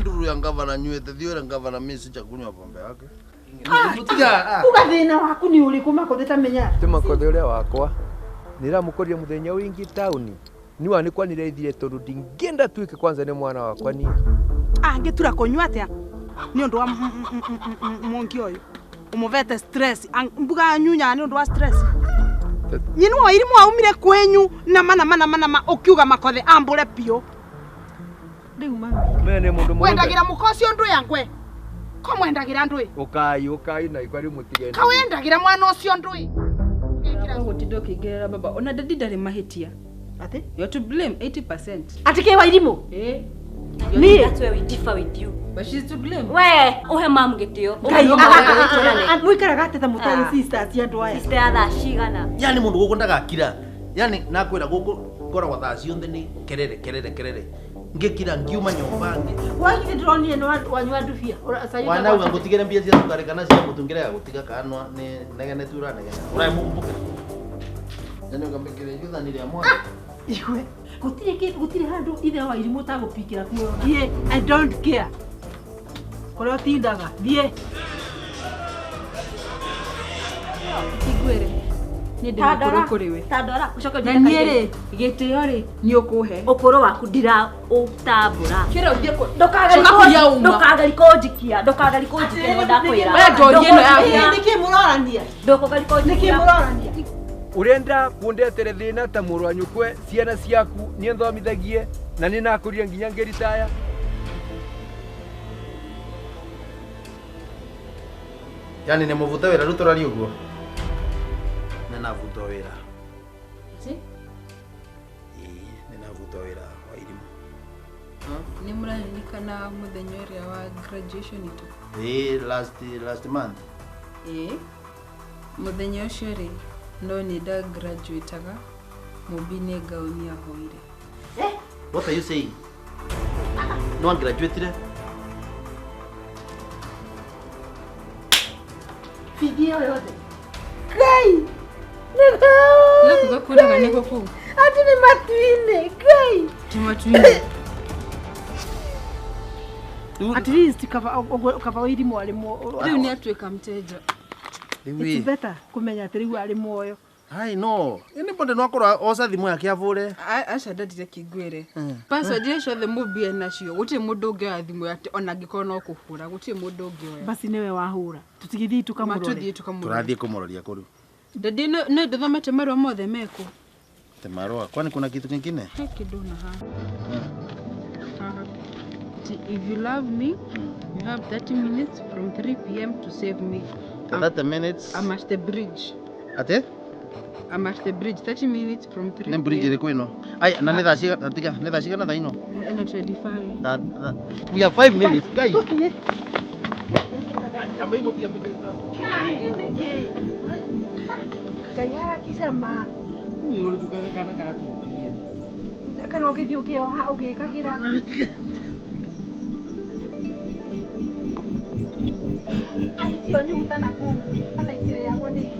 Nduru ya ngavana nywete thiore ngavana misi cha kunywa pombe yake. Ugathina waku ni uriku MAKOTHE tamenya. Ti MAKOTHE uria wakwa. Niramukoria muthenya wingi tauni. Ni wani kwa nireithire tondu ndingenda tuike kwanza ni mwana wakwa ni. Angitura kunywa atia. Ni undu wa monki oyu. Umuvete stress. Mbuga nyunya ni undu wa stress. Nyinu wa irimu aumire kwenyu na mana ukiuga MAKOTHE ambure pio. Riu mami. Mene mundu mundu. Wendagira mukocio ndu yangwe. Ko mwendagira ndui. Ukai na ikwari mutigeni. Ka wendagira mwana ucio ndui. Gutindo kigerera baba. Ona dadi ndari mahitia. Ati? You are to blame 80%. Ati ke wa irimu? Eh. That's where we differ with you. But she's to blame. We, uhe mam gitio. Mwikara gateta mutari sisters ya ndwaya. Sister ya shigana. Yani mundu guko ndagakira. Yani nakwira guko kora kwa thaa cionthe ni kerere. Ngekira ngiuma nyumba ngi. Wagi ndronire no wanywa ndufia. Wana uga gutigere mbia cia sukari kana cia mutungire gutiga kanwa ni negene tura negene. Urai mukumbuke. Yani ugambekire yuthanire ya mwana. Iwe. Gutire handu ithe wa irimu tagupikira kuo. Thie, I don't care. Kore otindaga, thie. Kigwere. Ni ndikuru kuriwe. Tadora, ucoke Na niere gitio ri ni ukuhe. Ukoro waku ndira utambura. Kira udie ko. Ndokagali kojikia ngo ndakwira. We ndori ino ya. Niki murorania. Ndokagali kojikia. Niki murorania. Urenda kundetere thina ta muru wa nyukwe ciana ciaku ni nthomithagie na ni nakuria nginya ngeritaya. Yani ni muvuta wira rutorari uguo. Nena vuto wira. Si? Nena vuto wira wa irimu. Ni muraririkana muthenya uria wa graduation itu. Last month. Muthenya ucio ri no ni nda graduataga Mumbi ni gauni ya hoire. What are you saying? No one graduated? Video yote. Kai. La kugakura ganeko ku. Ati ni matwine. Kai. Tumatwine. At least kava irimu ali mo. Riu ni atweka mteja. It's better kumenya ati riu ali moyo. Ai no. Ini bonde no akora osa thimu yake avure. Acha ndadire Kigwere. Password ile ciothe Mumbi enacio. Guti mundu ungi wa thimu yate ona ngikora no kuhura. Guti mundu ungi oya. Basi niwe wahura. Tutigithii tukamurore. Matuthii tukamurore. Turathie kumuroria kuru. Dadi no ndithomete marwa mothe meko. Temarwa. Kwani kuna kitu kingine? Kidona if you love me, you have 30 minutes from 3 p.m. to save me. 30 minutes. I'm at the bridge. Ate? I'm at the bridge. 30 minutes from 3 p.m. Ne bridge ile kwino. Ai na ne dashiga natika ne dashiga na daino. And 25. That we have 5 minutes guys. Kaya kisema. Ni tukana Kana ukithio ha ugikagira. Sio ni mtana ku. Ana ikire ya ngoni.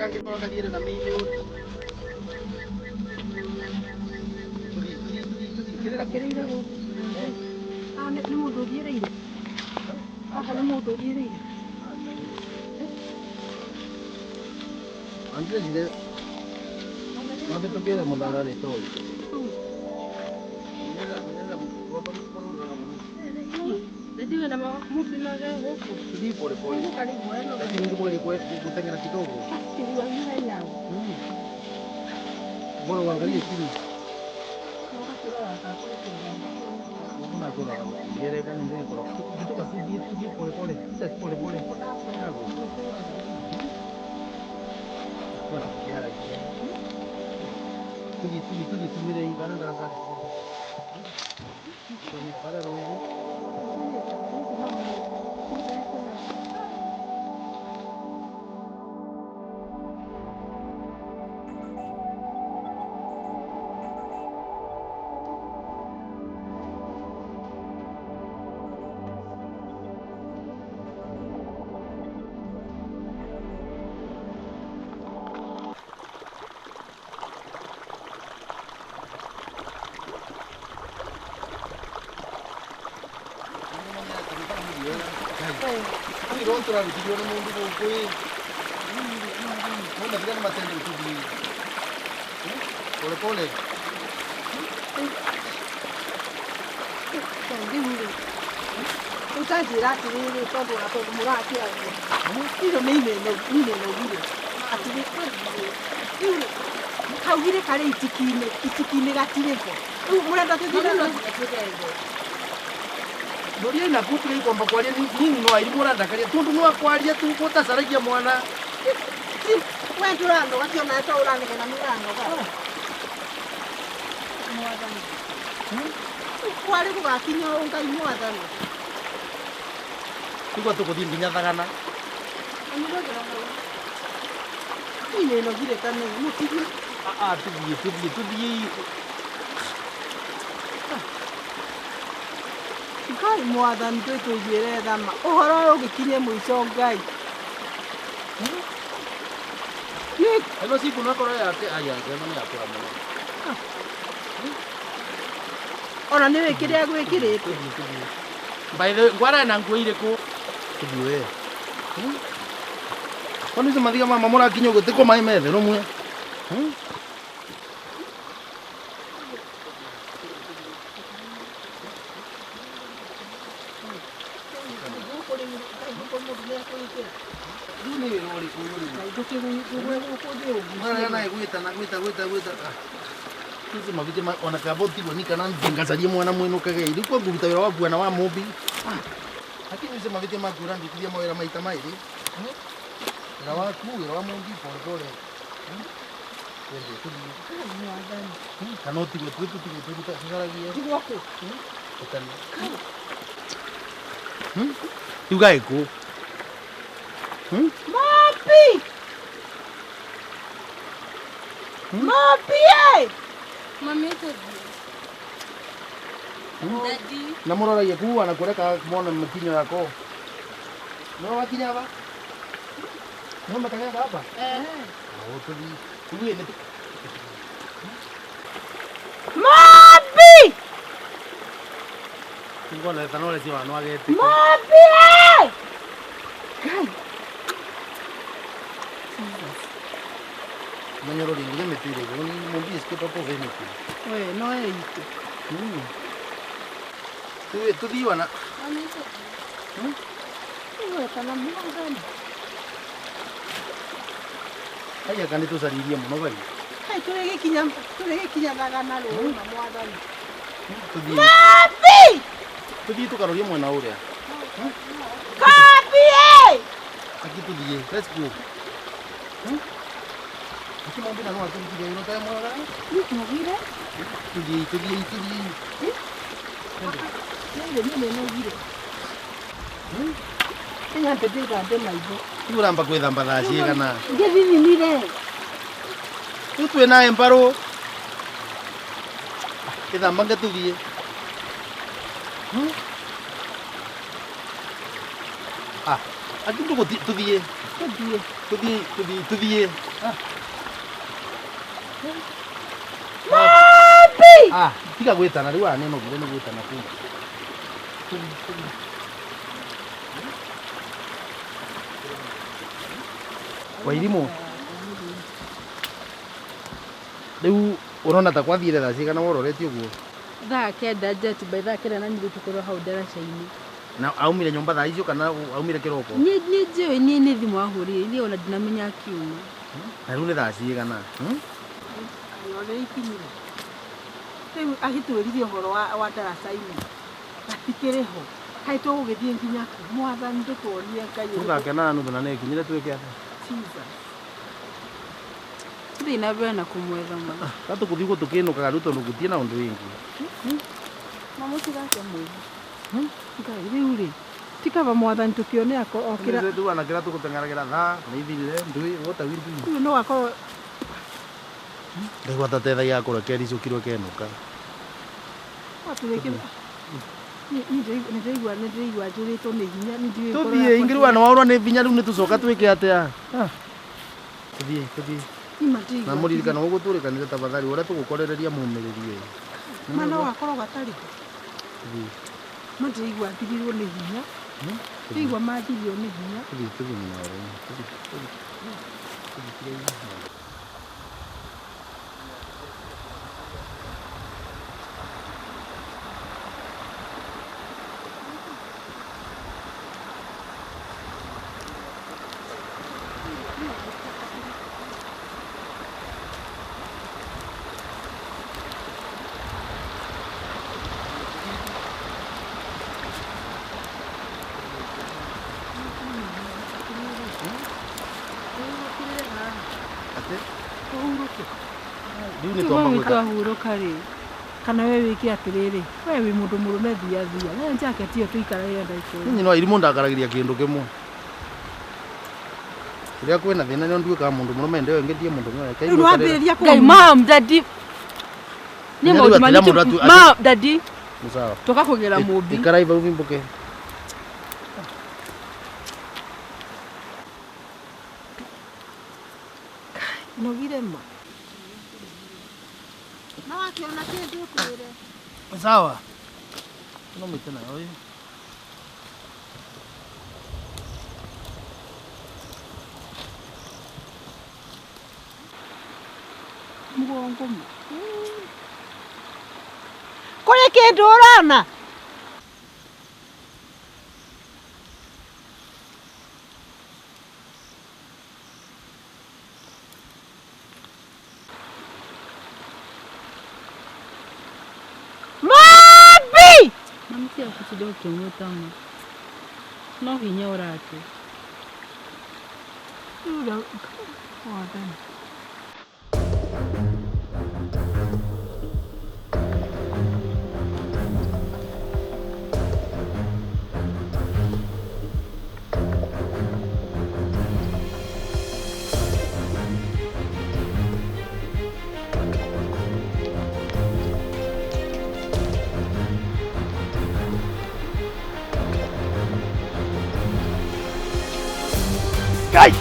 kangĩkorwo gathiĩre na mĩinĩ kĩrĩra kĩrĩire gũkũ nĩ mũndũ ũthiĩrĩire aka nĩ mũndũ ũthiĩrĩire anjĩrĩire wambĩtũkĩre mũthararĩ toĩ ndiwe na mamuti naga huko Tudii pole pole. Lakini ndio ile kutengena kidogo. Bora uangalie chini. Kuna kuna yere kani ndio kwa kutoka tudii pole pole. Sasa pole pole. Tudii tumire ingana darasa. Kwenye para roho. Qui rotola il video del mondo con cui non vediamo ma tende tu di pole pole utanjira atiriri tondu atondo murakia iro nä ineno gire atiri kaugire kare itikinä gatirä ko rä u må renda tå Ndoria ina kutire ikomba kwaria nini no airi muranda karia tundu no akwaria tu gutacaragia mwana we ndurano gakiona to uranegena nuranoga kwari gugakinya ngai mwathani tugo tukuthii nginya thagana ineno gire tane mutithie tuthii ngai mwathani twitwigire thama uhoro uyu ugikinye mwico ngai eno siku nakora yake aya ngeno ni akura muno ona nä wä kä rä a gwä kä rä te by the ngwara na nguo iriku tuthie kwani hizo mathiga mama mũrakinya ũguo tĩ kũmaĩ metherũ mwe hizi maviti wanakabotigwo ni kana ndingacarie mwana mwenu kage ilikuwa nguruta wĩra waku na wa Mumbi lakini hizi maviti makura ndikithia mawĩra maita maĩrĩ wĩra waku wĩra wa Mumbi pole pole kana ũtigwo tututa cicaragia rĩu gagĩkũ Mumbi Mami ĩtũthiĩ. Daddy. na mũroragia kuua na kũreka mona makinyo yako no wakinya hapa no matakanyaga hapa tuthii tuthie nĩ Mumbi ngona tanole si wana wagete Mumbi manyoro ringi metire ko ni Mumbi eskepa po veniki we no eitu tuthii wana Mami ĩtũthiĩ. we kana mwathani aya kandi tucaririe muno bari hai tũrĩ gĩkinya thagana rũĩ na mwathani tuthii Mumbi tuthii tukarorie mwena uria Mumbi aki tuthie let's go aki Mumbi na no atuthie ino ta mwara nĩtũgire tuthie nĩnegire nyambe ndĩgambe maitho turamba kwithamba thaa cigana ngĩthininire tu twina embaru ithamba ngetuthie Akituko tuthie. Tuthie. Mumbi! Tiga gwetana riu ane no gire ni gwetana ku. Wairimu. Riu urona ta kwathire tha cigana wororeti uguo. Thaa kenda njeti by thaa kenda na nithu tukorwo hau ndaraca-inĩ. Na aumire nyumba thaa icio kana aumire kiroko? Niĩ njĩũĩ niĩ nĩ thimũ ahũrire niĩ ona ndinamenya akiuma. Na riu ni thaa cigana? Yone ikinyire. Rĩu agĩtwĩrire ũhoro wa ndaraca-inĩ. Gatikĩrĩho. Kaĩ tũgũgĩthiĩ nginya kũ? Mwathani ndũtuonie Ngai. Tũgakena nuthu na nĩ kinyire twĩke atĩa? Jesus. Tũthiĩ na mbere na kũmwetha ma. Ka tũgũthiĩ ũguo tũkĩinũkaga rĩu tondũ gũtirĩ na ũndũ wĩngĩ. Mama ũtigake mwĩrĩ. Ngai rĩu rĩ. Tikaba mwathani tũkĩone okĩra. Rĩu anakĩra tũgũteng'eragĩra thaa nĩ ithirire ndũĩ wota wiri. Rĩu no akorwo Ndagwa tatethagia kũrekeri icũkirwo kenũka. atũrĩkĩra. Nĩndaigua njũrĩtwo nĩ hinya nĩndiũĩ. Tũthiĩ ingĩrĩwa nĩ waurwo nĩ vinya rĩu nĩ tũcoka twĩke atĩa? Tũthiĩ. Na mũririkano ũguo tũrĩkanĩre tafadhali ũrĩa tũgũkorereria mũmĩrĩrie. Mana wakorwo gatarĩ. Mandaigua thirirwo nĩ hinya. Ndaigua manjirio nĩ hinya. Tũthiĩ mwana. Twahurũka rĩ kana we wĩke atĩrĩrĩ we wĩ mũndũ mũrũme thia we jacket ĩyo tũikara yenda ikũrũ. Niĩ no irimũ ndakaragĩria kĩndũ kĩmwe. Rĩrĩa kwĩna thĩna nĩ nduĩkaga mũndũ mũrũme ndeyo ngĩthiĩ mũndũ mũrũme. Rĩu wambĩrĩria Ngai mom daddy. Nĩ maũndũ manyu ma daddy. Nĩ sawa. Toka kũgera Mumbi. Ikaraiba uvimbũke. Nogire ma. Na wakiona kĩndũ kwĩre. Sawa. No mitena oye. Mugongo mu. Kũrĩ kĩndũ ũrona? Mumbi! Mamtia kuchidoa kiomotama. No hinya orake. Ura. Mwathani. Guys!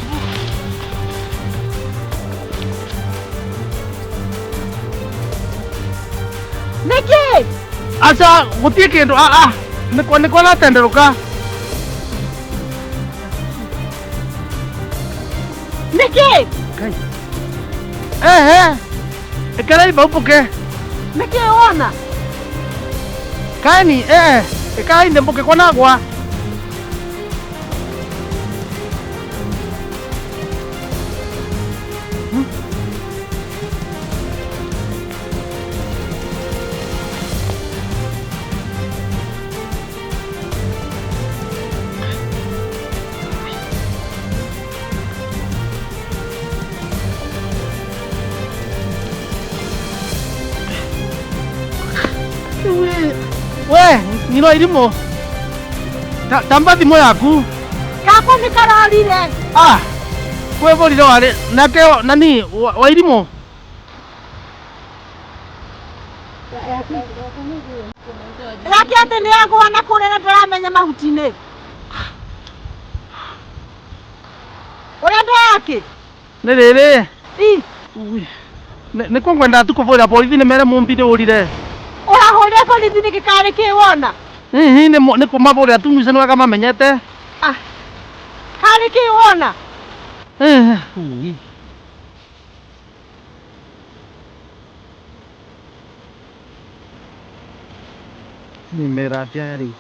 Niki! Acha gũtirĩ kĩndũ nĩkwa natenderũka. Niki! Ikaraiba ũmbũke. Niki wona? Kaeni ikainde mbũke kwa nagwa. We, nino irimũ. Tamba thimũ yaku. Kako nĩ karorire. Kwĩbũrire warĩ nake nani wa irimũ. Rake atĩ nĩ agwa na kũrĩa ndaramenya mahuti-inĩ. Urenda yake? Nĩ rĩrĩ. Ui. Nĩ kũngwenda tu kũbũra borithi nĩ mere Mumbi ndũrire. Ũrahũrire borithi nĩ gĩkarĩ kĩ wona? Hihi nĩ kũmabũrĩra tu mwica nĩwaga mamenyete. Karĩ kĩ wona? Ui. Nĩ mera atĩa rĩu?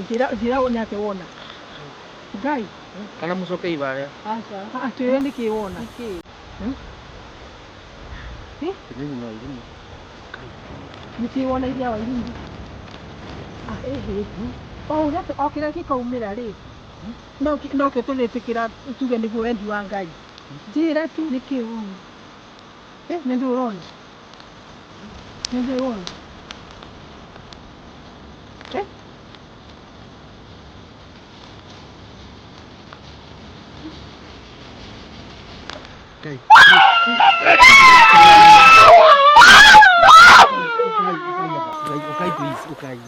Njĩra nĩ atĩ wona. Ngai. Kana mũcoke ibarĩa. Aca. Atĩ nĩ kĩ wona? Nĩ kĩ wona iria wa iringi? O kĩrĩa gĩkaumĩra rĩ. No kĩ tũrĩtĩkĩra tuge nĩguo wendi wa Ngai. Njĩra tu nĩ kĩ wona. Nĩ ndĩ ũrona. Nĩ ndĩ ũrona. Okay. Okay, please. Okay.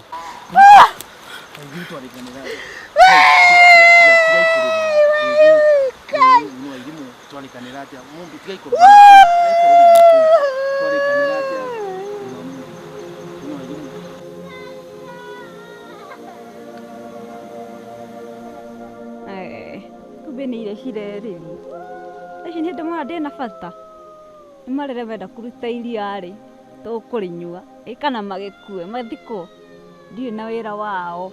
Kumbe nĩ ile cirerĩria. Ici nĩ ndĩmona ndĩna bata. Nĩ marere menda kũruta iria rĩ tũkũrĩnyua kana magĩkue mathiko ndiũĩ na wĩra wao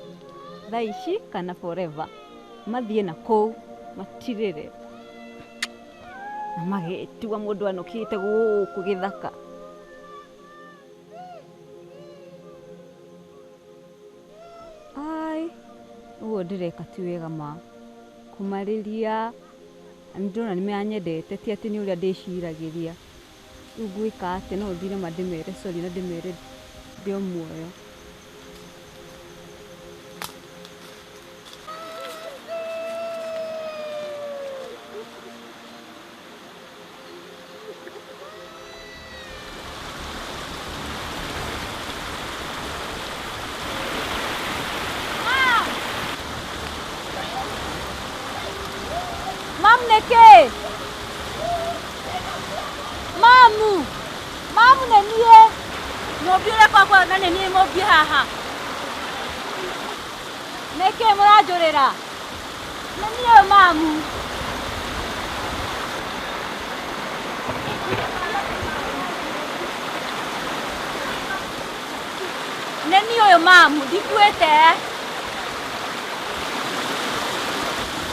thaa ici kana forever mathiĩ na kũu matirĩre na magĩtua mũndũ anũkĩte gũkũ gĩthaka. Ũguo ndĩreka ti wega ma kũmarĩria. Ndĩrona nĩ manyendete ti atĩ nĩ ũrĩa ndĩciragĩria. Rĩu ngwĩka atĩ no thire ma ndĩmere sorry na ndĩmere ndĩ o muoyo. Neke mamu nĩ niĩ Mumbi ũrĩa kwa na nĩ niĩ Mumbi haha nĩkĩ mũranjũrĩra nĩ niĩ mamu nĩ niĩ ũyũ mamu ndikuĩte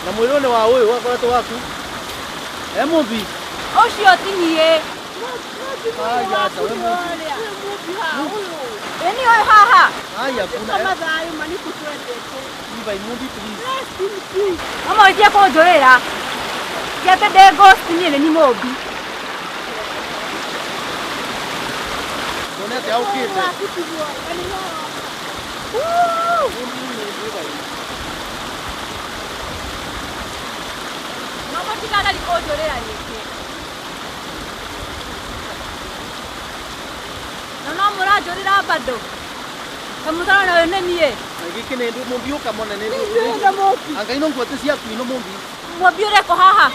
na mwĩrĩ nĩ wa ũyũ wakoretwo waku Mumbi ũcio ti niĩ Eni oi haha. Aya kuna. Kama thayũ maniku twendete. Mumbi Mumbi please. Mama uje kũnjũrĩra. Kĩate ndĩ ghost niĩ nĩ Mumbi. Bonete au kĩte. Mama tikana likũnjũrĩra nĩkĩ. No mũranjũrĩra bado. Kamũtara nawe nĩ niĩ. Gĩkĩ nĩ ndũ Mumbi ũkamone nĩ. Nĩ Mumbi. Anga ino ngwate ciaku ino Mumbi. Mumbi ũreko haha.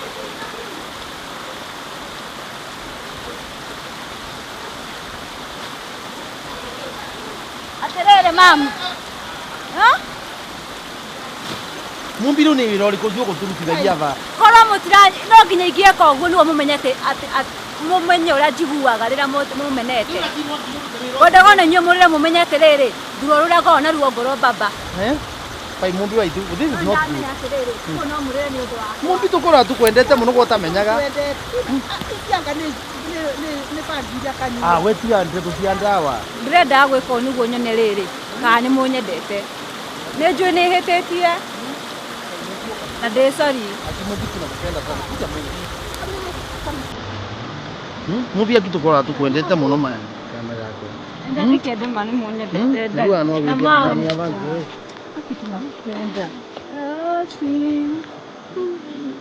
Atĩrĩrĩ mamu. Ha? Mumbi rĩu nĩ wĩra ũrĩkũ ũthiĩ gũtũrutithagia tha. Korwo mũtira no nginya ingĩeka ũguo nĩguo mũmenyete mũmenye ũrĩa njiguaga rĩrĩa mũmenete. Ngwendaga na inyuĩ mũrĩre mũmenye atĩrĩrĩ ruo rũrĩa ngoragwo naruo ngoro baba. Pai Mumbi waitu this is not good. Kuo no mũrĩre nĩ ũndũ wa Mumbi tũkoragwo tũkwendete mũno gũtamenyaga. Cianga nĩ bangira kanyu. We tiga ndeto cia ndawa. ndĩrenda gwĩka ũũ nĩguo nyone rĩrĩ kana nĩ mũnyendete. Nĩ njũĩ nĩ hĩtĩtie na ndĩ sorry. Ati Mumbi tunakupenda sana. Kuja Mumbi. Mumbi akitũkoragwo tũkwendete mũno maya. Kamera yako. Ndio kende mani mwenye dada. Ndio ano Na vipi mama. ndani ya vangu. Tunapenda. Si.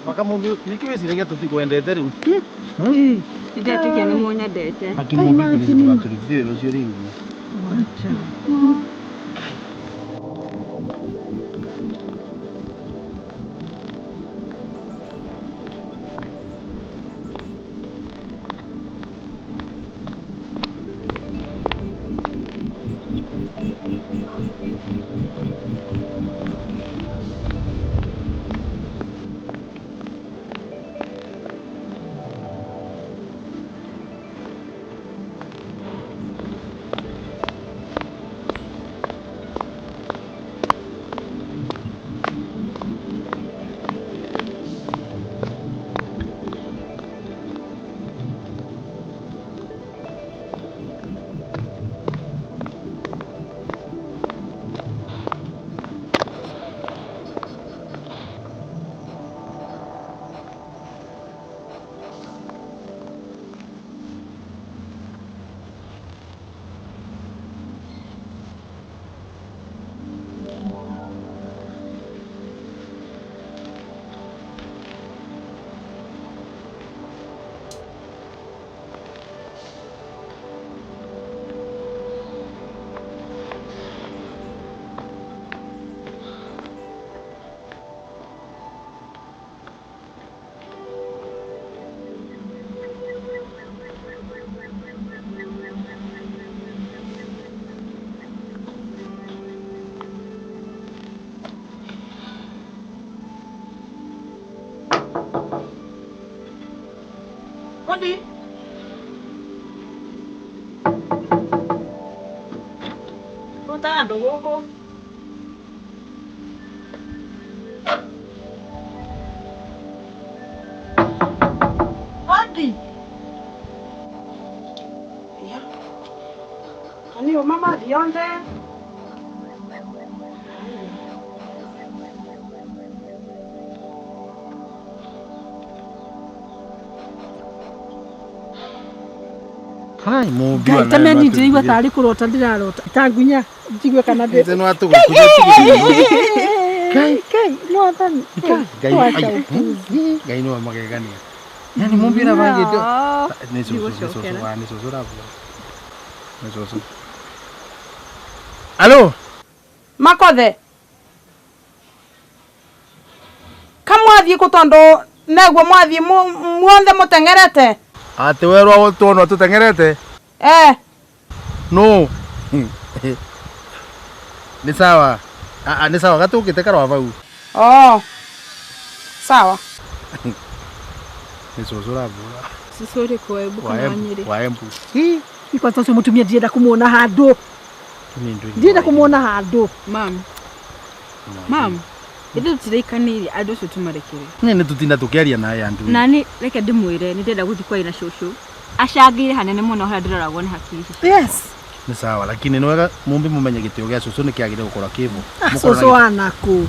Mpaka Mumbi nikiwezi rege tutikuendete riu. Ndio kende mwenye dada. Lakini Mumbi ni tulivile no ringi. Acha. Kodi. Kota ndo huko. Kodi. Ya. Ani mama dionde. Hai Mumbi Ngai tameni ndirigwa tari kurota ndirarota tangunya njigwe kana de Nze no atugukuja tigiri. kai no thani Ngai no magegania. Yani Mumbi na vangi ndio. Neso rabu. Neso. Alo. Makothe kamwathi kutondo negwo mwathi muothe mutengerete Ate werwa wotono tutengerete. No. Ni sawa. Ni sawa gatukite karwa vau. Sawa. Neso rabu. Sisore kwa ebu kana wanyere. Waembu. Iko sasa mutumia ndienda kumuona handu. Ndienda kumuona handu. Mam. Ithu tirikanire andu cio tumarekere. Nene tutinda tukiaria naye andu. Nani reke ndimwire ni ndenda guthi kwa ina shushu. Ashangire hanene muno hara ndiraragwo ni hakiri. Yes. Ni sawa lakini ni wega Mumbi mumenye gitio gia cucu ni kiagire gukora kivu. Cucu wanaku.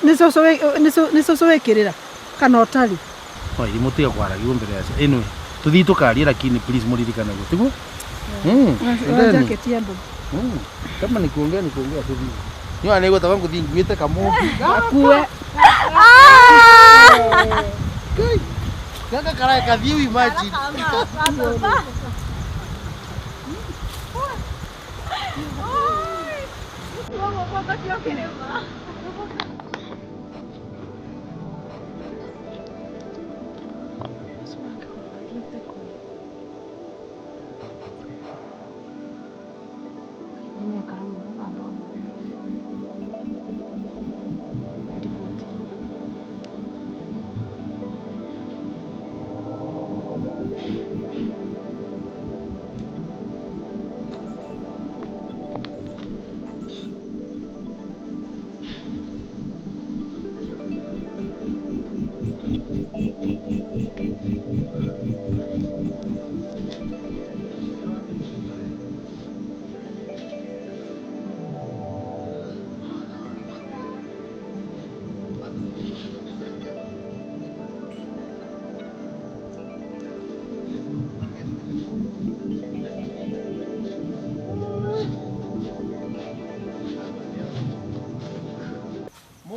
Ni cucu wekirira kana otari. Oi mutiga kwaragia mbere yacio. Enwe tuthi tukaria lakini please muririkane go. Tiguo? Jacket yangu. Kama ni kuongea tuthi. Ni wana igota wangu thi ngwite Kamumbi. Akue. Kaka karai kathiu imagine.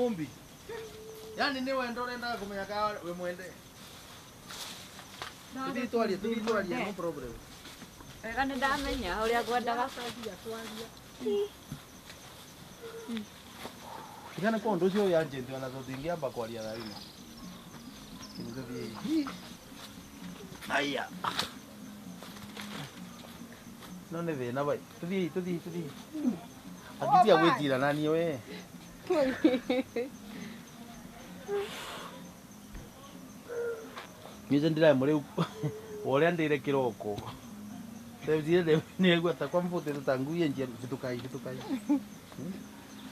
Mumbi. Yaani ni wendo urenda kumenya ka we mwende. Tutitwaria no problem. Wega nĩ ndamenya ũrĩa ngwendaga. Tigana kwa ndo cio ya agent ona tutingiamba kwaria na rino. Kinithiĩ. Aya. No nĩ thĩna bai. Tuthiĩ. Akitia gwĩtira nani we. Niĩ ndĩrae mũrĩ ũrĩa ndĩre kĩroko. Tebire nĩ gwata kwa mbote tutanguye njia tutukai.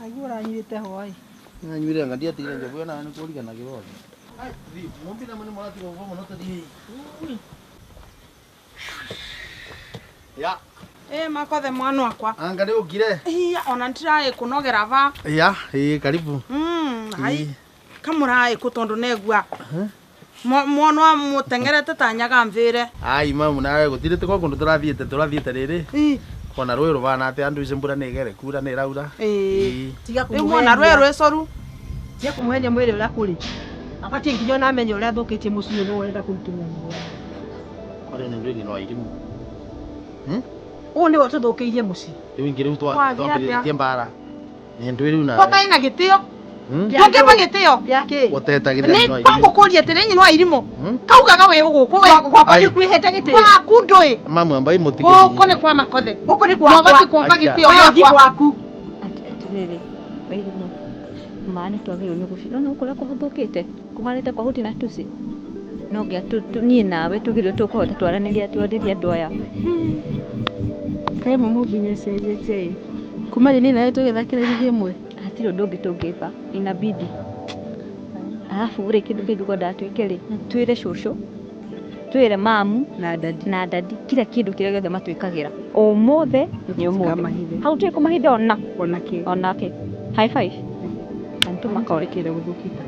Agura nyirite hoi. Nyire ngadia tigire njobo na nĩ kũrigana kĩroko. Ai, Mumbi na mwana mwana tigo vamo nota di. Ya. Makothe mwana wakwa. Anga nĩ ũkire. Ona ntiraĩ kũnogera va. Ya, karibu. Ai. Kamũraĩ kũtondũ negua. Mwana wa mũtengerete tanyaga mvĩre. Ai mamu nawe gũtirĩte kwa kũndũ tũrathiĩte rĩrĩ. Ona rũĩ rũvana atĩ andũ ici mbura nĩ ĩgere kura nĩ ĩraura. Tiga kũmwona rũĩ rwĩcoru. Tiga kũmũhenia mwĩrĩ ũrĩa kũrĩ. Abatie nginya ona amenye ũrĩa thũkĩtie mũciĩ ũyũ ũrenda kũrutĩrwo muoyo. Kore nĩ ndũrĩ no irimu. Ũũ nĩwe ũtũthũkĩirie mũciĩ. Rĩu ingĩ rĩu twambĩrĩtie mbara. Nĩ ndũrĩ rĩu nawe. Kota ina gĩtĩo. Ndũngĩmba gĩtĩo. Gĩakĩ. Gũtetagĩra no irimu. Nĩ ngũkũria atĩ nyinyi no irimu. Kaugaga wĩ gũkũ we. Gwakwa nĩ kwĩhete gĩtĩo. Gwaku ndũĩ. Mamu ambai mũtige. Gũkũ nĩ kwa Makothe. Gũkũ nĩ gwakwa. Mwagoti kuomba gĩtĩo gĩakwa. Gwaku. Atĩrĩrĩ, wairimũ. Maana twagĩrĩirwo nĩ gũcira no kũrĩa kũhũthũkĩte. Kũmarĩte kwa huti na tuci. No ngĩa niĩ nawe tũgĩrĩirwo tũkũhota twaranĩria twenderie andũ aya. Kaĩ Mumbi nĩ cenjetie. Kuma rĩ nawe tũgĩthakĩrĩria ĩmwe. Hatirĩ ũndũ ũngĩ tũngĩka. Inabidi. Alafu ũrĩ kĩndũ kĩngĩ ngwenda twĩke rĩ, twĩre cũcũ, twĩre mamu na dadi kila kĩndũ kĩrĩa gĩothe matwĩkagĩra. Ũmũthĩ nĩ ũmũthĩ. Hau tũrĩ kũmahitha onake. High five. Antu makorekera gũthũkĩte.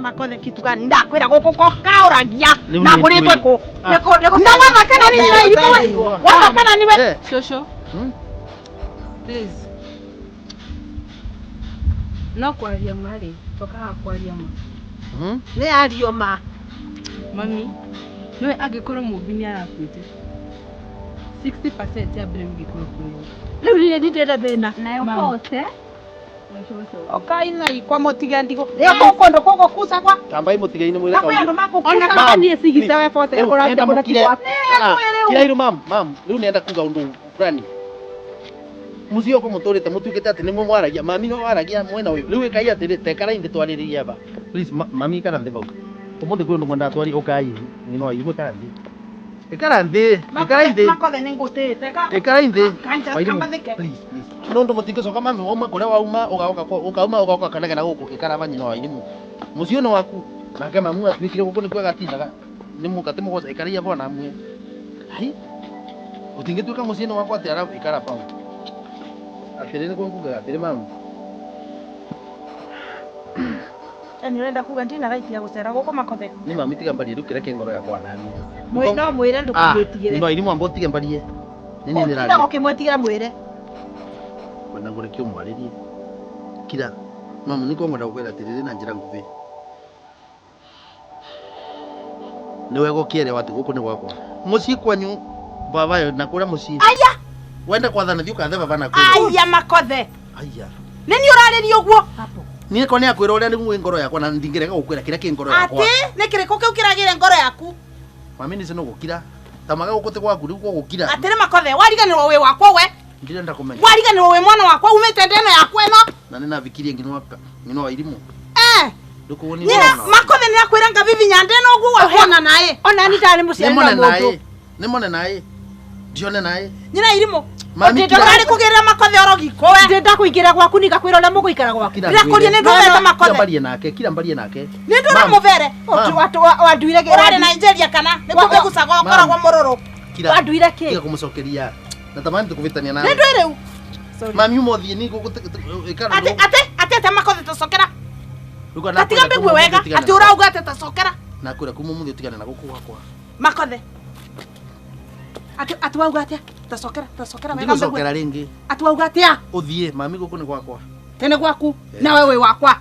Makothe kitu gani? Ndakwĩra gũkũ kaũragia na kũrĩtwe kũ. Na wathakana nĩ na irimu. Wathakana nĩ we. Shosho. Please. No kwaria mari, tokaga kwaria ma. Nĩ ario ma. Mami, niwe angĩkorwo Mumbi nĩ arakuĩte. 60% ya mbere ngĩkorwo kuo. Rĩu nĩ ndĩrenda thĩna. Nayo pote. Okaina ikwa mũtige ndigo. Rĩo kũndũ kũgũ kucagwa. Kambai mũtige-inĩ mwĩre Kwa andũ makũkuca. Ona kana niĩ cigite we pote ũrate mũtiki waku. Kira iru mam, rĩu nenda kuga ũndũ fulani. Mũciĩ ũko mũtũrĩte mũtuĩkĩte atĩ nĩ mwaragia. Mami no waragia mwena ũyũ. Rĩu ĩkai atĩ tekarainde twarĩrĩria ba. Please mami kana thĩ bau. Ũmũthĩ kwĩ ũndũ mwenda twari ũkai. Nĩ no iru kana thĩ. Ekarainde. Makothe nĩ ngũtĩte ka. Ekarainde. Please. No ndo mũtingĩcoka mami wauma kũrĩa wauma ũgaũka kanegena gũkũ ĩkaraba nyina wa irimu. Mũciĩ ũno waku nake mamu atuĩkire gũkũ nĩ kwega tindaga. Nĩ mũkate mũgoca ĩkaraia bona mwe. Hai. Ũtingĩtuĩka mũciĩ ũno wakwa atĩ arabu ĩkaraba. Atĩrĩ nĩ kuuga atĩrĩ mamu. Nĩ ũrenda kuga ndirĩ raitia gũcera gũkũ Makothe. Nĩ mami tiga mbarie rĩu kĩreke ngoro yakwa nani. No mwĩre ndũkĩmwĩtigĩre. Nĩ irimu ambo tige mbarie. Nĩ nĩ Nĩ ũkĩmwĩtigĩra mwĩre. Kwenda kũrekio mwarĩrie. Kira. Mamu nĩ kwenda gũkwĩra atĩrĩ na njĩra nguhĩ. Nĩ wega ũkĩerewa atĩ gũkũ nĩ gwakwa. Mũciĩ kwanyu baba yo na kũrĩa mũciĩ. Aya! Wenda kwathana thiĩ ũkathe baba na kũrĩa. Aya Makothe. Aya. Nĩ niĩ ũrarĩria ũguo? Niĩ ko nĩ akwĩra ũrĩa nĩguo ngoro yakwa na ndingĩrega gũkwĩra kĩrĩa kĩ ngoro yakwa. Atĩ nĩ kĩrĩkũ kĩu kĩragĩre ngoro yaku? Mami nĩ cino gũkira. Tamaga gũkũte gwaku rĩu gũkira. Atĩrĩ Makothe, wariganĩrwo wĩ wakwa we? Ndirenda kũmenya. Wariganĩrwo wĩ mwana wakwa umĩte ndeno yakwa ĩno? Na nĩ nafikirie ngino wa irimu. Ndũkuoni Nina Makothe nĩ akwĩra ngabibinya ndeno ũguo wakona naĩ. Ona ni tarĩ mũciari wa mũndũ. Nĩ mone naĩ. Ndione naĩ. Nyina irimu. Mami ndĩrarĩ kũgĩrĩra Makothe orogiko we. Ndĩrenda kũingĩra gwaku ni ngakwĩra ũrĩa mũgũikara gwaku. Ndĩrakũria nĩ ndũmete Makothe. Kira mbarie nake. Nĩ ndũra mũbere. Wanduire ũrarĩ Nigeria kana nĩ kũgĩgucaga ũkoragwo mũrũrũ. Wanduire kĩ? Tiga kũmũcokeria. Natamani tukuvitania nawe. Nĩ ndũĩ rĩu. Mami ũmũthiĩ ni gũkũikara. Atĩ Makothe tũcokera. Atiga mbegũ wega. Atĩ ũrauga atĩ tũcokera. Na kũrĩa kuma mũthĩ ũtigane na gũkũ gwakwa. Makothe. Atĩ wauga atĩa? Tacokera wega. Ndigocokera ringi. Atwauga atia? Uthie mami guku ni gwakwa. Tene gwaku na wewe wakwa.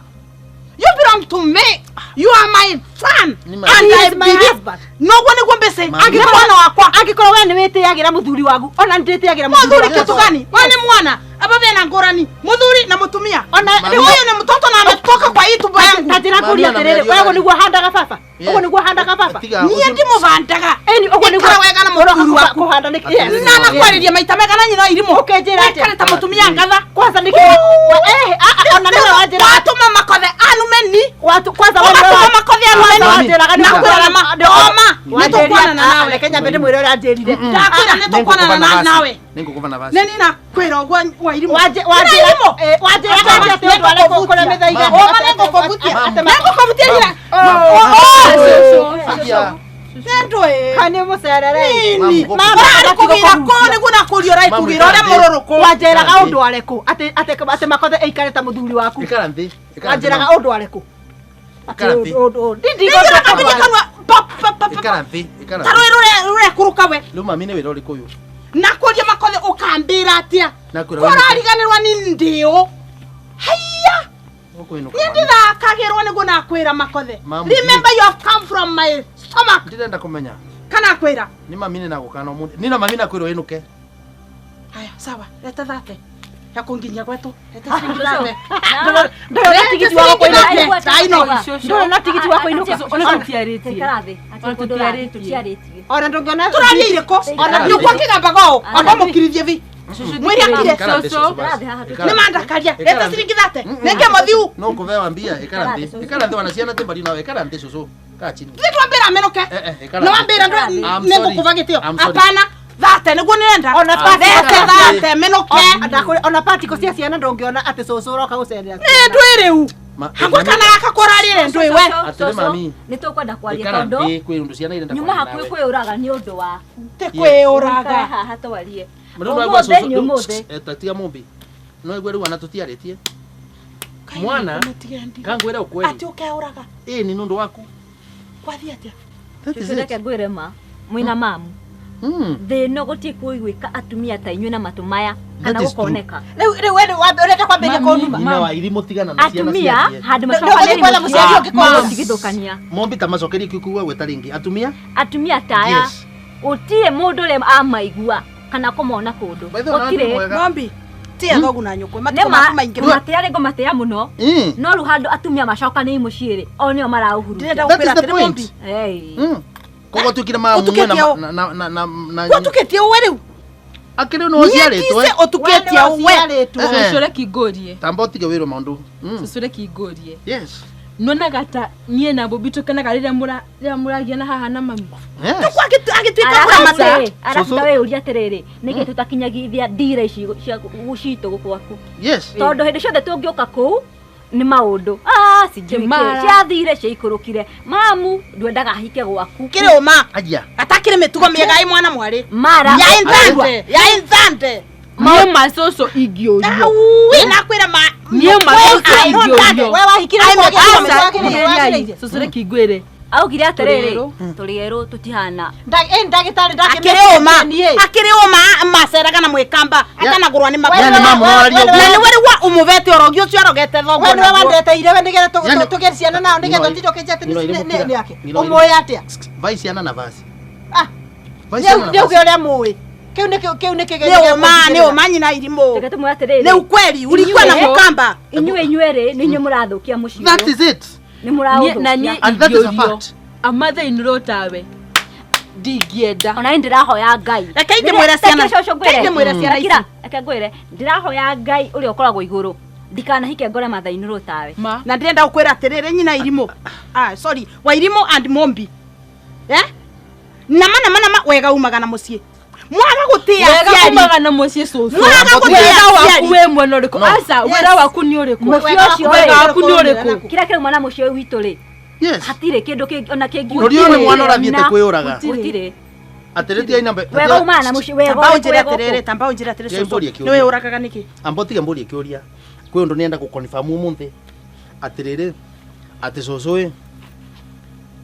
You belong to me. You are my son. And I am my husband. No one is going to say, "Angikora wakwa, angikora wewe ni witiagira muthuri wagu." Ona nditiagira muthuri kitu gani? Wewe ni mwana. Aba bena ngorani. Muthuri na mutumia. Ona huyo ni mtoto na ametoka kwa hii tumbo yangu. Tajira kulia terere. Wewe ni guhandaga baba. Wewe ni guhandaga baba. Niye ndi muvandaga. Eni uko ni wega na muthuri waku guhanda niki. Na nakwariria maita mega na nyina irimu. Ukejera ati. Kana ta mutumia ngatha. Kwanza niki. Ona ni wajira. Watuma makothe anumeni. Watu kwanza watuma makothe anumeni. Na kwera ma. Nitokwana na nawe. Kenya mbele mwire uri anjerire. Ndakwira nitokwana na nawe. Ningukuva na basi. Neni na kwera ogwa wairimu. Ati ndo aleko kula meza iga. Oma nengo kobutia. Nengo kobutia ira. Nendo kane muserere. Mama arikugira kone kuna kuliora ikugira ore mororoko. Wajera ga undu aleko. Ate makothe eikareta muthuri waku. Ikara nthi. Wajera ga undu aleko. Ikara nthi. Ndindi go kabini kanwa. Ikara nthi. Taro rure kuruka we. Lu mami ni wira uri kuyu. Nakuria makothe ukambira atia. Nakwira. Korariganirwa ni ndio. Haiya. Ndithakagirwo niguo nakwira makothe. Remember you have come from my stomach. Ndirenda kumenya. Kana kwira. Ni mami ni nagukana umuthi. Ni na mami nakwira inuke. Haya, sawa. Leta thate. Ya kunginya kwetu. Leta Ah, shilingi shosho. thate. Ah, Ndora tigiti wako kwa Ai, ina. Taino. shosho. Ndora na tigiti wako ina. Ona tutiarĩtie. Tekarathi. Ati tutiarĩtie. Ona ndongiona turaria iriko. Ona ndio kwa kigamba gao. Ona mukirithie vi. Mwiri akire. Ni mandakaria. Leta shilingi thate. Nenge mothiu. No kuvewa mbia ikara nthi. Ikara nthi wanasiana tembali nawe ikara nthi susu. Kaa chini. Nitwambira menoke. Ikara. No ambira ndo I'm nengo sorry. kuvagitio. I'm sorry. Hapana. Thate niguo nirenda. Ona thate menoke. Ona patiko cia ciana ndongiona ati cucu uroka gucerera. Ndwiriu. Hakwa kana akakorarire ndwi we. Atire mami. Nitukwenda kwaria Ikara tondu nthi kwi undu ciana irenda. nyuma hakuhi kwiyuraga ni undu wa Te kwiyuraga. haha twarie. Mundu agwa cucu. Tatia Mumbi. No igwe riu ana tutiaritie. Mwana kangwira ukweli. Ati ukeuraga. Ni nundu waku. Kwathi atia. That is it. Tucireke ngwire ma mwina mamu thino gutie kuigwika atumia ta inyuĩ na matu maya kana That is true. gukoneka Riu we urenda kwambia kunuma. Ina wa irimu tigana na ciana atumia ciathie. handu Ndio macokanĩri kwenda mũciari ũngĩ kwa tigithũkania Mombi ta macokerie kikuwa gweta ringi. atumia taya Yes. utie mundu ule amaigua kana kumona kundu By the way, gutire mwega. Ng'ombi. Tia thogu na nyukwe. Matuko nema maku maingi. matĩarĩ ngũmatĩa mũno no rĩu handũ atumia macokanĩi mũciĩ-rĩ o nĩo marauhurukia Ndĩrenda That is gũkwĩra the atĩrĩ point. Ng'ombi. Kogo tukire ma Utuketie mwe o. na Gũtuketie uwe riu. akire no ciaritwe. Niĩ utuketie uwe. Cucu reke ingũrie. Tambo tige wiro maundu. Cucu reke ingũrie. Yes. Nuonaga ta niĩ na Mumbi tũkenaga rĩrĩa mũragia na haha na mami. Yes. Agĩtuĩka kũramata. arabuta wĩ ũria atĩrĩrĩ nĩkĩ tũtakinyagithia ndira ici citũ gũkũ gwaku Yes. tondũ hĩndĩ ciothe tũngĩũka kũu nĩ maũndũ Kĩmara. ciathire ciaikũrũkire mamu ndwendaga ahike gwaku Kĩrĩ ũma. Aja. Atakĩrĩ mĩtugo mĩega ĩ mwana mwarĩ. mara Ya inthante. Ya inthante. Niĩ ma cucu ingĩũrio. Ui nakwĩra ma. Niĩ ma cucu ingĩũrio. We wahikire Cucu reke ingwĩre. augire atĩrĩrĩ Tũrĩ tũrĩ erũ tũtihana ndagĩtarĩ akĩrĩ ũma. Akĩrĩ ũma maceraga na mwĩkamba. Atanagũrwa nĩ magũrũ. Yani mamu arario. Na nĩ we rĩu umũvete orogi ũcio arogete thogo. We nĩwe wandeteire we nĩgetha Yani- tũgĩe ciana nao nĩgetha Nino- tũtiroke njati Nino irimukira. nĩ yake Nino ũmũĩ atĩa Vice ana na vasi. Ah, Vice ana na nĩuge vasi. ũrĩa mũĩ kĩu nĩ Nĩ ũma nyina irimũ. reke tũmwĩre atĩrĩrĩ Nĩ ukweli ulikuwa na Inyuĩ- mkamba. inyuĩ nĩ inyuĩ mũrathũkia mũciĩ That ũyũ is it. nĩ Na niĩ mũraũthũkia And that is a ingĩũrio. fact. Amathĩinĩ tawe. Ndingĩenda. ona nĩ ndĩrahoya Ngai Reke ndĩmwĩre ciana. Reke ndĩmwĩre ciana ici. reke ngwĩre ndĩrahoya Ngai ũrĩa ũkoragwo igũrũ ndikanahike ngore mathainĩ rũtawe Ma. Na ndĩrenda gũkwĩra atĩrĩrĩ nyina irimũ. Sorry, Wairimu and Mumbi. Nama wega umaga na mũciĩ. Mwaga gũtĩa Wega aciari. kumaga na mũciĩ cucu. Mwaga gũtĩa Wĩra waku aciari. wĩ mwena ũrĩkũ? Aca, wĩra waku nĩ ũrĩkũ? mũciĩ ũcio Wĩra rĩ waku nĩ ũrĩkũ? kĩrĩa kĩrauma na mũciĩ ũyũ witũ rĩ Yes. hatirĩ kĩndũ kĩngĩ ona kĩngĩ Ndio ni mwana urathiete kwĩyũraga. gũtirĩ Ateretia ina wega umana na mũciĩ wega Tamba unjĩre wega atĩrĩrĩ, tamba unjĩre atĩrĩrĩ Ndio mbũria cũcũ. kĩũria. Nĩwe ũrakaga nĩkĩ? Ambotiga mbũria kĩũria. Kwĩ ũndũ nĩenda gũconfirm ũmũthĩ. Atĩrĩrĩ. Atĩ cũcũ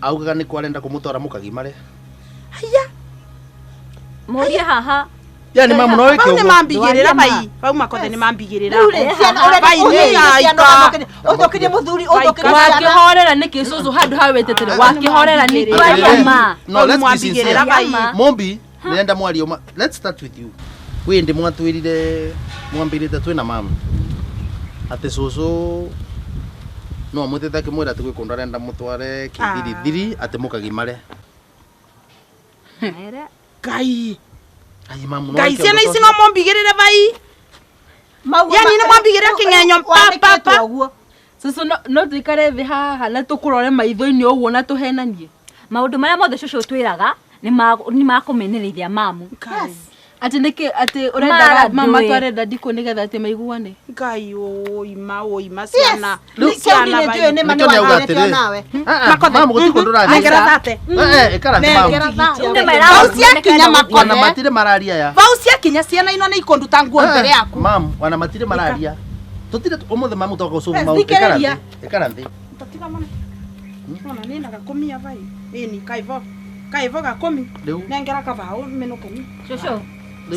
augaga nĩ kwarenda kũmũtwara mũkagimare. mũrie haha Yani mamu no weke Bau uguo. ni mambigirira bai. Bau makothe ni mambigirira. Bai ni uthokire muthuri uthokire wakihorera niki cucu handu ha wetetera wakihorera niki No, let's be sincere. Mumbi, nenda mwario. Let's start with you. We ndi mwatwirire mwambirite twina mamu. Ate cucu no mutete kimwira ati gwikunda renda mutware kithirithiri ati mukagimare. Ngai. Ai mamu no. Ngai ciana ici no mombigirire bai. Yani no mombigirire kingenyo papa. cucu no tuikare thi haha na tukurore maitho-ini uguo na tuhenanie maundu maria mothe cucu twiraga ni makumenerithia mamu. ati niki ati urenda mama twarenda ndiko nigetha ati maiguane. Ngai oima ciana. Ciana bai. Ni mani wa nawe. Mamu gutikundura thi. Ngera thate. Ikara thi mamu. Bau cia kinya makothe. Wana matire mararia ya. Bau cia kinya ciana ino ni ikonduta nguo mbere yaku. Mamu wana matire mararia. Tutire umuthe mamu toka ucumu mamu. Ikara thi. Tatiga mana. Ona nina gakomia bai. Ini kaivo gakomi. Nengera kavao menokeni. Cucu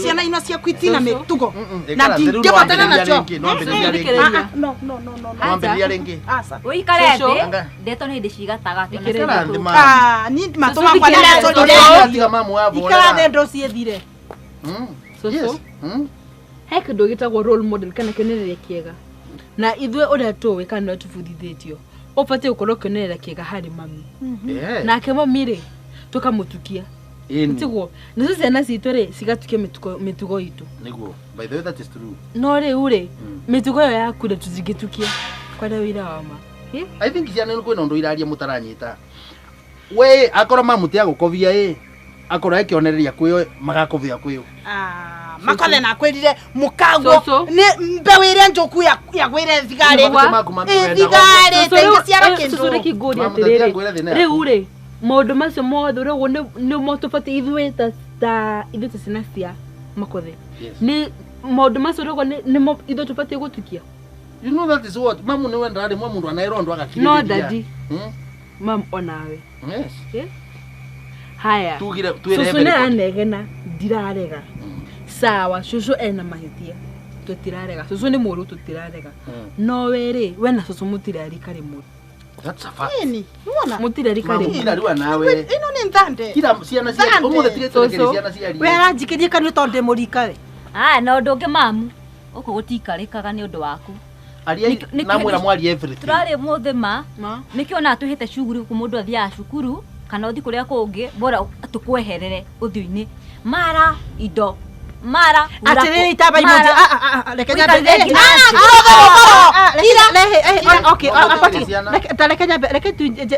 Ciana ino cia kwitina mitugo. Na ndingepatana nacio. No. Mwambiria ringi. Asa. uikare thi ndeto ni hindi cigataga Ikara thi mamu. Ni matoma kwa Tiga mamu wavo. Ikara the ndo ciethire. cucu he kindu gitagwo role model kana kionereria kiega na ithwe uria tuwi kana no tubundithitio ubatie gukorwo kionereria kiega hari mami nake mami ri tukamutukia tiguo nicio ciana citu ri cigatukia mitugo itu niguo. By the way, that is true. no riu ri mitugo yo yaku ri tuzingitukia kwenda wira wa ma. I think ciana ni kwina undu iraria mutaranyita. We akora mamu tia gukovia akora ekionereria kwiyo magakovia kwiyo. Makothe na kwirire mukago ni mbewire njoku ya gwire thigari. Thigari tengi ciara kindu. Cucu riki nguri atiriri riu ri maundu macio mothe uguo ni motubatie ithwe ta ithuĩ ta ciana cia makothe ni maundu macio uguo ni ithuĩ tubatie gutukia. You know that is what mamu ni wenda ari mundu anairondwa agakiriria. No daddy. Mam onawe. Yes. Haya. Cucu ni anegena ndirarega. Sawa cucu ena mahitia tutirarega cucu ni muru tutirarega no weri we na cucu mutirarika rimwe. That's a fact. Ni unaona mutirarika rimwe. Mutirarua nawe. Ino ni ndande. Kila ciana cia umuthe tigeterekere ciana cia ria. We aranjikirie kanu tonde murika we. na undu ungi mamu uko gutikarikaga ni undu waku aria namwira mwari everything. Turari mothe ma nikiona tuhite cuguru ku mundu athia cukuru kana uthi kuria kungi bora tukweherere uthiini mara indo mara atiriri itaba imoje lekenya okay lekenya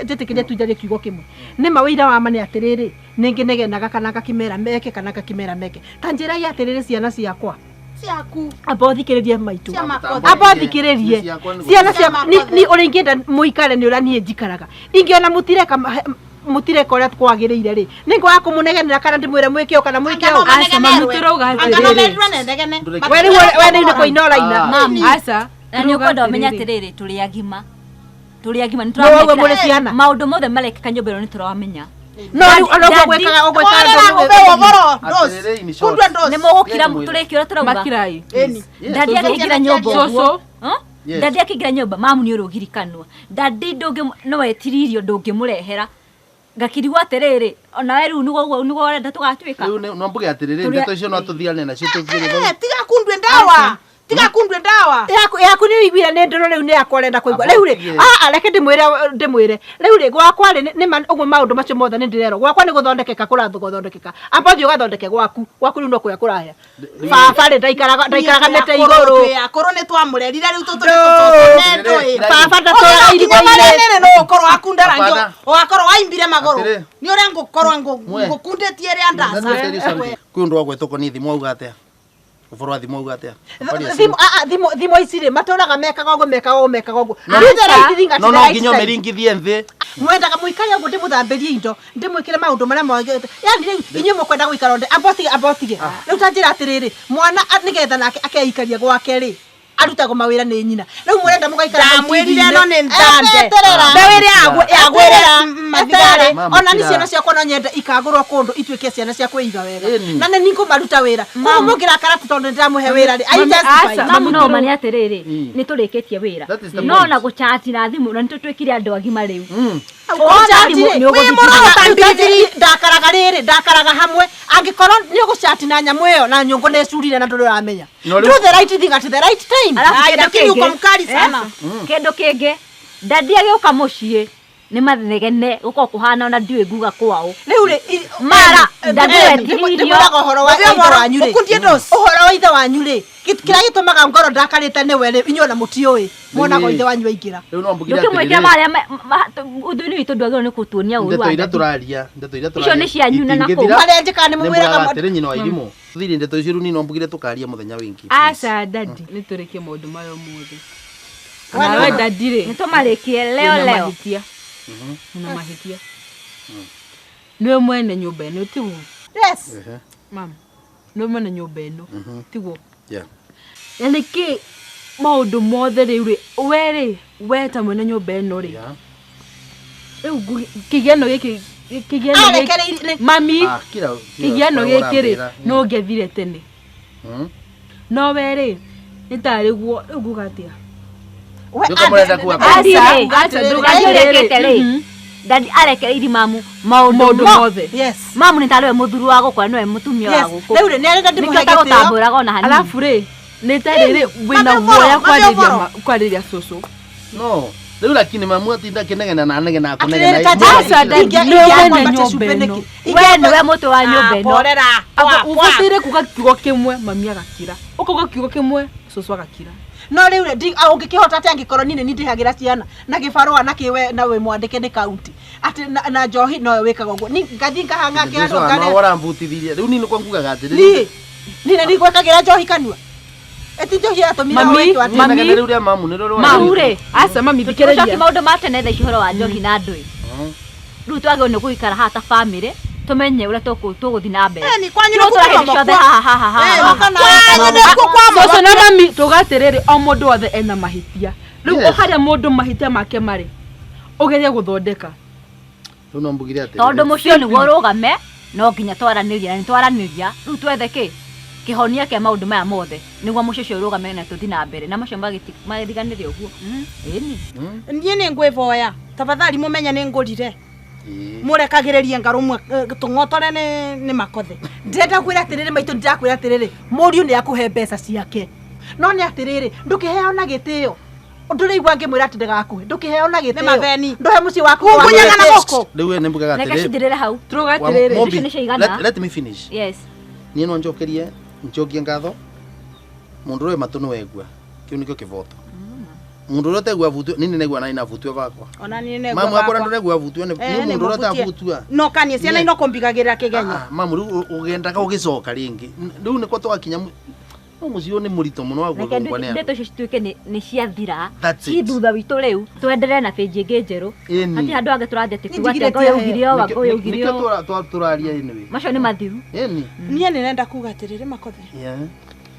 jetekeria tujarie kiugo kimwe ni mawira wa mane atiriri ningi negenaga kana gakimera meke kana gakimera meke tanjira ya atiriri ciana ciakwa ciaku abothikiririe maitu abothikiririe ciana cia ni uringienda muikare ni uranie njikaraga ingiona mutireka uria kwagiriire ri ningo akumunegenera kana ndimwire mwikio kana mwikio asa mamutirauga atiriri we ni ko inora ina mam asa ni ukwenda umenya atiriri turi agima ni turamenya muri ciana maundu mothe marekeka nyumbero ni turamenya no no gwekaga ni mugukira turikio turauga makirai ndadi akigira nyumba cucu ndadi akigira nyumba mamu ni urugirikanwa ndadi ndungi no etiririo ndungi murehera ngakirigwa atiriri ona we riu nugo urenda tugatwika riu no mbuge atiriri ndeto icio no tuthiane na cio tugire tiga kundwe ndawa yaku ni wiguira ni ndoro riu ni akorenda kuigwa riu ri reke ndimwire riu ri gwakwa ri ni uguo maundu macio mothe ni ndirero gwakwa ni guthondekeka kurathu guthondekeka ambathi ugathondeke gwaku riu no kuya kurahia baba ri ndaikaraga mete iguru akoro ni twamurerire riu tutunendo baba ndatora irigwa-ini no ukorwo akundara ngio ugakorwo waimbire maguru ni uria ngukorwo ngukundetie ria ndasa kwi undu wa gwetoko ni thimu auga atia uforwa thimu auga atia thimu ici ri matoraga mekaga uguo no nginyo meringithie nthi mwendaga muikare uguo ndimuthambirie indo ndimwikire maundu maria mogete yani riu inyu mukwenda guikara onde ambotige riu tanjira atiriri mwana nigetha nake akeikaria gwake ri arutago mawira ni nyina riu murenda mugaikara mwirire no ni ndande mbewire agwirira mathigare ona ni ciana ciakwa no nyende ikagurwo kundu ituike ciana cia kwiga wega na ni niko maruta wira ko mugira karatu tondu ndamuhe wira ri mamu no mani atiriri ni turikitie wira no na guchati na thimu na nitutwikire andu agima riu ndakaraga hamwe angikorwo ni uguchati na nyamu iyo na nyungu ni curire na nduramenya do the right thing at the right time lakini uko mkali sana kendo kingi dadi agioka mucii ni mathenegene guko kuhana ona ndiwe nguga kwao riu ri mara dadi ndimuraga uhoro wa ithe wanyu ri uhoro wa ithe wanyu ri kira gitumaga ngoro ndakarite ni wele inyona mutioi monaga ithe wanyu aingira riu no mbugira ndukimwekea maria uthuni witu ndwagiro ni kutuonia uru ndeto ira turaria icio ni cianyu na nako maria njika ni mumwiraga tere nyina wa irimu thiri ndeto icio ni no mbugire tukaria muthenya wingi aca dadi ni turikie maundu mayo mothe kana we dadi ri nitumarikie leo una mahitia niwe mwene nyumba ino tiwo yes mama niwe mwene nyumba ino tiwo yeah yani ki maundu mothe riu ri we ta mwene nyumba ino ri riu kigeno giki mami kigeno giki ri no ngethire tene no we ri nitari guo riu gugatia dadi arekereiri mamu maundu mothe mamu ni tariwe muthuru wa gukwa niwe mutumia wa gukwa riu ni arenda ndimugagitambura gona hani alafu ri ni tarire wina guoya kwariria susu no riu lakini mamu atinda kinegena na negena akunegena aca dadi we niwe mutu wa nyumba ino ubatire kuga kiugo kimwe mami agakira ukuga kiugo kimwe susu agakira no riu ndi ungikihota ati angikorwo nini nindihagira ciana na gibarua na kiwe na we mwandike ni county ati na njohi no wikaga uguo ni ngathi ngahanga ki andu ngane no warambutithirie riu ni kwangugaga ati ni ni gwekagira njohi kanua eti njohi atumira wetu ati mami riu ria mamu ni roro maure aca mami thikereria coki maundu matene tha ihoro wa njohi na ndui riu twagirwo ni guikara hata family tumenye uria tuguthi na mbere ni kwanyu no soso na mami tugatiriri o mundu othe ena mahitia riu haria mundu mahitia make mari ugerie guthondeka riu no mbugire ati tondu mucio ni worugame no nginya twaraniria ni twaraniria riu twethe ki kihonia kia maundu maya mothe niguo mucio cio urugame na tuthi na mbere na macio magithiganirie uguo ni nie ni ngwivoya tafadhali mumenye ni ngurire murekagiririe ngarumwe tungotore ni makothe ndenda kwira atiriri maitu ndakwira atiriri muriu ni akuhe mbeca ciake no ni atiriri ndukiheo na gitio ndurigwa ngimwira ati ndagakuhe ndukiheo na gitio matheni nduhe muci waku kunyaga na goko riu ni mbugaga atiriri nekacindirire hau tugatiriri let me finish yes ni no njokerie njokie ngatho mundu ro matu no egua kiu nikio kivoto mundu ro tegua vutu nini negua na ina vutu bakwa ona ni negua mamu akora ndo negua vutu ni mundu ro ta vutu no kanie ciana ino kombigagira kigenya mamu ru ugendaga ugicoka ringi riu niko twakinya mucio ni murito muno wa gukwa ni ndeto cituike ni ciathira ci thutha witu riu twenderee na page ingi njeru ati andu ange turathie tikiuga ati ngo yugirio wa ngo yugirio nikio turaria ni macio ni mathiru nie ni nenda kuga atiriri makothe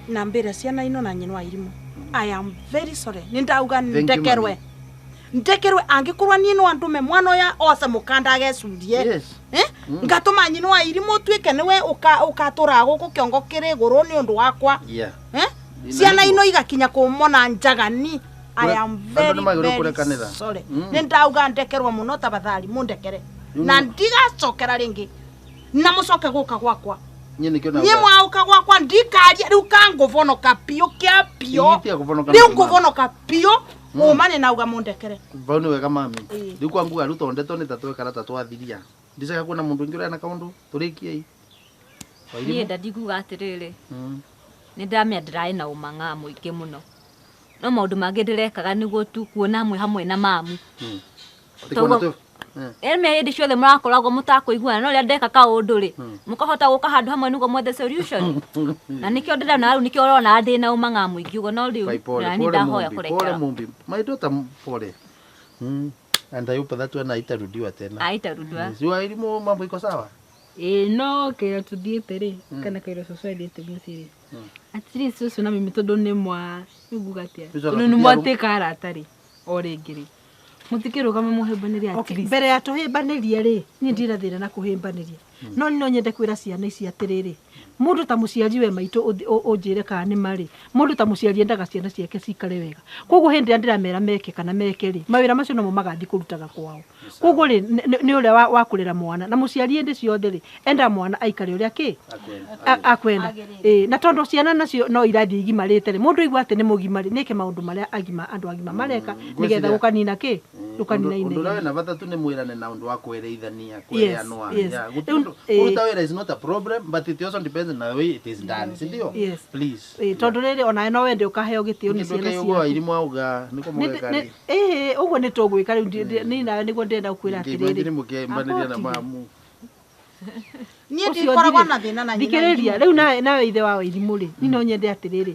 na mbere ciana ino na nyinwa irimu I am very sorry nindauga ndekerwe angikurwa nie no andume mwana ya ose mukanda agecudie ngatuma nyinwa irimu twike niwe ukatura guku kiongo kiri guru ni undu wakwa ciana ino igakinya kumona njagani I am very sorry nindauga ndekerwa muno tafadhali mundekere na ndigacokera ringi na mucoke guka gwakwa nie mwauka gwakwa ndikaria riu kanguvonoka pio kia pio riu nguvonoka pio umane nauga mundekere vau ni wega mami riu kwanguga riu tondeto ni tatwekara tatwathiria ndicaka kuona mundu ingi uri na kaundu turikie nie ndandiguga atiriri ni ndamia ndirai na umanga muingi muno no maundu mangi ndirekaga niguo tu kuona hamwe na mamu Elme ndi ciothe murakoragwo mutakuiguana no ria ndeka kaundu ri mukahota guka handu hamwe niguo mwethe solution na nikio ndirona riu nikio urona ndi na umanga muingi ugo no riu na ni ndahoya kurekera pole Mumbi my daughter pole and I hope that one aitarudiwa tena aitarudiwa sio elimu mambo iko sawa no kaya tudhiete ri kana kairo society tebusiri at least susu na mimi todo ne mwa ugugatia no mwate kara atari orengiri mutikiro kama muhembaniria Okay, mbere ya tuhimbanĩrie rĩ niĩ ndira thĩna na kũhĩmbanĩria no no nyende kwĩra ciana ici atĩrĩrĩ mundu ta muciari we maitũ ũnjĩre kana nĩ marĩ mundu ta muciari endaga ciana ciake cikare wega koguo hĩndĩ ĩrĩa ndĩramera meke kana meke rĩ mawĩra macio no magathi kũrutaga kwao koguo rĩ nĩ ũrĩa wa kũrera mwana na muciari hĩndĩ ciothe rĩ enda mwana aikare ũrĩa kĩ akwenda na tondũ ciana nacio no irathi igimarĩte rĩ mundu aigua atĩ nĩ mũgima rĩ nĩke maũndũ marĩa andũ agima mareka nĩgetha gũkanina kĩ gũkanina ine ũndũ ũrĩa na bata tu nĩ mwĩrane na ũndũ wa kwereithania kwereanwa kuruta wĩra is not a problem but it also depends on the way it is done sindio please tondũ rĩrĩ ona no wende ũkaheo gĩtĩo nĩ ciana ciaku irimu auga nĩko mũgeka ũguo nĩ tũgwĩka rĩu nĩ nawe nĩguo ndĩrenda gũkwĩra atĩrĩrĩ mũkĩmbanĩria na mamu niĩ ndikoragwo na thĩna na nyina thikĩrĩria rĩu nawe ithe wa irimũ rĩ ni no nyende atĩrĩrĩ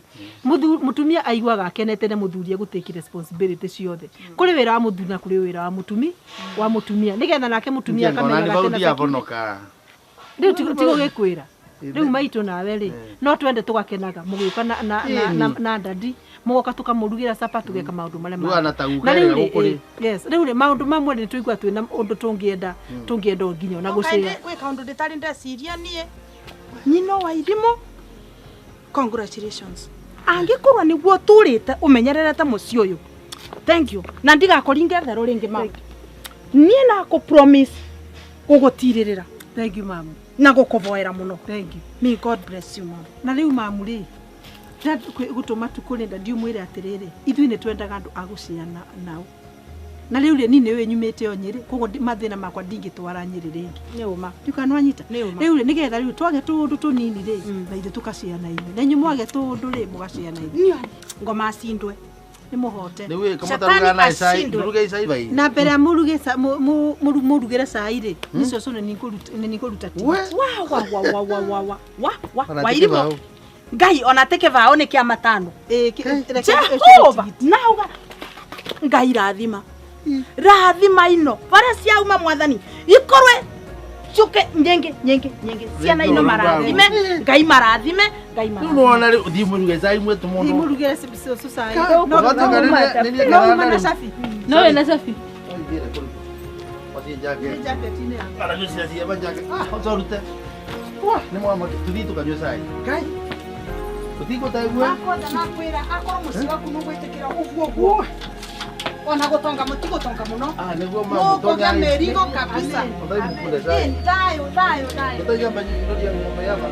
mũtumia aiguaga akenete na mũthuri gũtake responsibility ciothe kũrĩ wĩra wa mũthuri na kũrĩ wĩra wa mũtumia nĩgetha nake mũtumia akamenyaga atĩ rĩu tigo gĩkwĩra rĩu maitũ nawe rĩ no twende tũgakenaga mũgĩũka na ndadi mũgoka tũkamũrugĩra capa tũgeka maũndũ marĩa rĩu rĩ maũndũ mamwe nĩ tũigua twĩna ũndũ tũngĩenda nginya ona gũcĩra gwĩ kaũndũ ndĩtarĩ ndeciria niĩ nyina wa irimũ congratulations angĩkorwo nĩguo tũrĩte ũmenyererete mũciĩ ũyũ thank you na ndigakoringe therũ rĩngĩ maũ niĩ nakũ promise gũgũtirĩrĩra thank you mama na gũkũvoera mũno thank you may God bless you mama na rĩu mamu rĩ gũtũma tukũrenda ndiumwĩre atĩrĩrĩ ithuĩ nĩ twendaga andũ agũciana nao na rĩu rĩ niĩ nĩwe nyumĩte o Nyĩrĩ koguo mathĩna makwa ndingĩtwara Nyĩrĩ rĩngĩ nĩ ũma ndikanwanyita rĩu rĩ nĩgetha rĩu twage tũndũ tũnini rĩ na ithuĩ tũkaciana inyuĩ na inyuĩ mwage tũndũ rĩ mũgaciana inyuĩ ngoma acindwe nĩ mũhote na mbere ya mũrugĩre cai rĩ nĩcio cũnĩ nĩ ngũruta wairimo Ngai ona teke vao nĩ kĩa matano Jehova nauga Ngai rathima ino bara ciauma mwathani ikorwe chuke nyenge ciana ino marathime Ngai marathime no ona uthi muruge cai mwetu muno murugire cibicio cai no na safi ni mama tuthi tukanywa cai Ngai utiko taigua akoda nakwira akoro musiga kunugwitikira uguo ona gutonga mutigotonga muno niguo mama mutonga merigo kabisa dayo dayo utaja banyi ndio ya mama yaba